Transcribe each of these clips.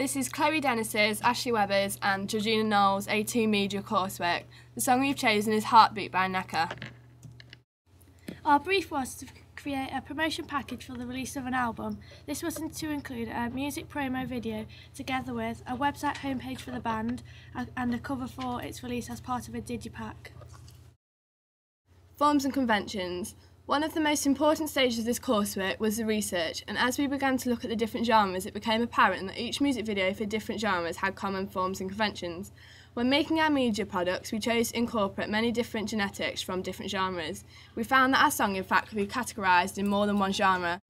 This is Chloe Dennis's, Ashley Webber's and Georgina Knowles' A2 Media coursework. The song we've chosen is Heartbeat by Necker. Our brief was to create a promotion package for the release of an album. This was to include a music promo video together with a website homepage for the band and a cover for its release as part of a digipack. Forms and conventions. One of the most important stages of this coursework was the research, and as we began to look at the different genres, it became apparent that each music video for different genres had common forms and conventions. When making our media products, we chose to incorporate many different genetics from different genres. We found that our song, in fact, could be categorised in more than one genre.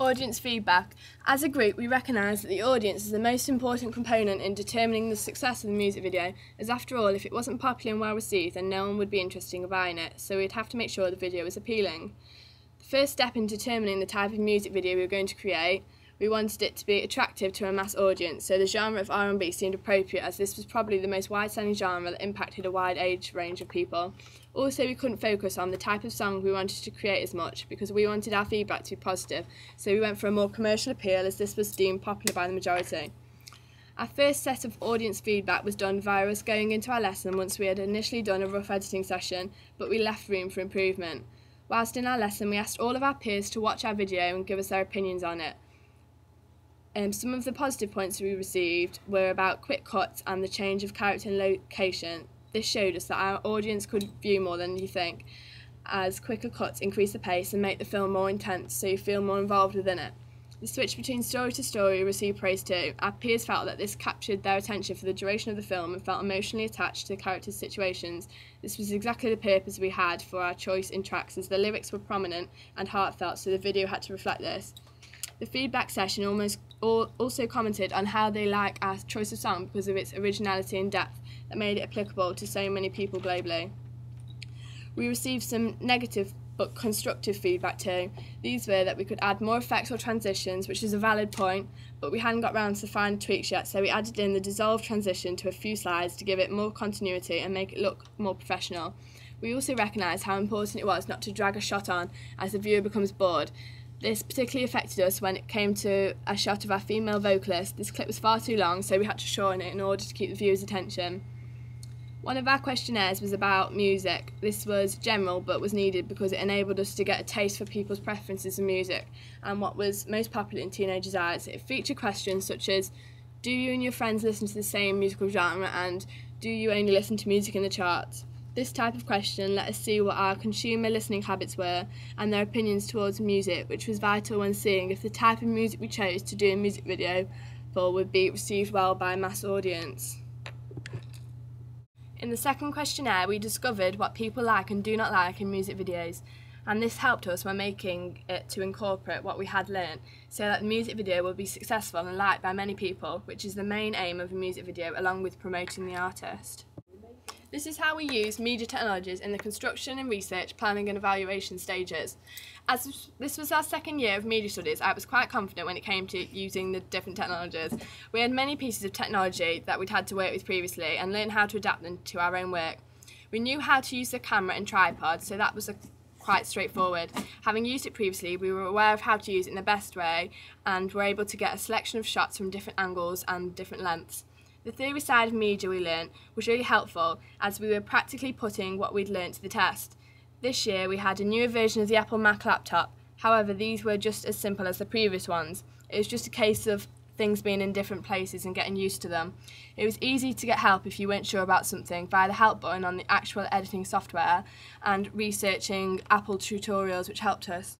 Audience feedback. As a group, we recognise that the audience is the most important component in determining the success of the music video, as after all, if it wasn't popular and well received, then no one would be interested in buying it, so we'd have to make sure the video was appealing. The first step in determining the type of music video we were going to create, we wanted it to be attractive to a mass audience, so the genre of R&B seemed appropriate as this was probably the most wide-selling genre that impacted a wide age range of people. Also, we couldn't focus on the type of song we wanted to create as much because we wanted our feedback to be positive, so we went for a more commercial appeal as this was deemed popular by the majority. Our first set of audience feedback was done via us going into our lesson once we had initially done a rough editing session, but we left room for improvement. Whilst in our lesson, we asked all of our peers to watch our video and give us their opinions on it. Some of the positive points we received were about quick cuts and the change of character and location. This showed us that our audience could view more than you think, as quicker cuts increase the pace and make the film more intense so you feel more involved within it. The switch between story to story received praise too. Our peers felt that this captured their attention for the duration of the film and felt emotionally attached to the characters' situations. This was exactly the purpose we had for our choice in tracks, as the lyrics were prominent and heartfelt, so the video had to reflect this. The feedback session also commented on how they like our choice of song because of its originality and depth that made it applicable to so many people globally. We received some negative but constructive feedback too. These were that we could add more effects or transitions, which is a valid point, but we hadn't got round to the fine tweaks yet, so we added in the dissolved transition to a few slides to give it more continuity and make it look more professional. We also recognised how important it was not to drag a shot on as the viewer becomes bored. This particularly affected us when it came to a shot of our female vocalist. This clip was far too long, so we had to shorten it in order to keep the viewer's attention. One of our questionnaires was about music. This was general but was needed because it enabled us to get a taste for people's preferences in music and what was most popular in teenagers' eyes. It featured questions such as, do you and your friends listen to the same musical genre, and do you only listen to music in the charts? This type of question let us see what our consumer listening habits were and their opinions towards music, which was vital when seeing if the type of music we chose to do a music video for would be received well by a mass audience. In the second questionnaire, we discovered what people like and do not like in music videos, and this helped us when making it to incorporate what we had learnt so that the music video would be successful and liked by many people, which is the main aim of a music video along with promoting the artist. This is how we use media technologies in the construction and research, planning and evaluation stages. As this was our second year of media studies, I was quite confident when it came to using the different technologies. We had many pieces of technology that we'd had to work with previously and learn how to adapt them to our own work. We knew how to use the camera and tripod, so that was quite straightforward. Having used it previously, we were aware of how to use it in the best way and were able to get a selection of shots from different angles and different lengths. The theory side of media we learnt was really helpful as we were practically putting what we'd learnt to the test. This year we had a newer version of the Apple Mac laptop, however these were just as simple as the previous ones. It was just a case of things being in different places and getting used to them. It was easy to get help if you weren't sure about something via the help button on the actual editing software and researching Apple tutorials which helped us.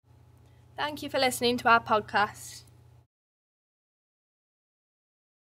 Thank you for listening to our podcast.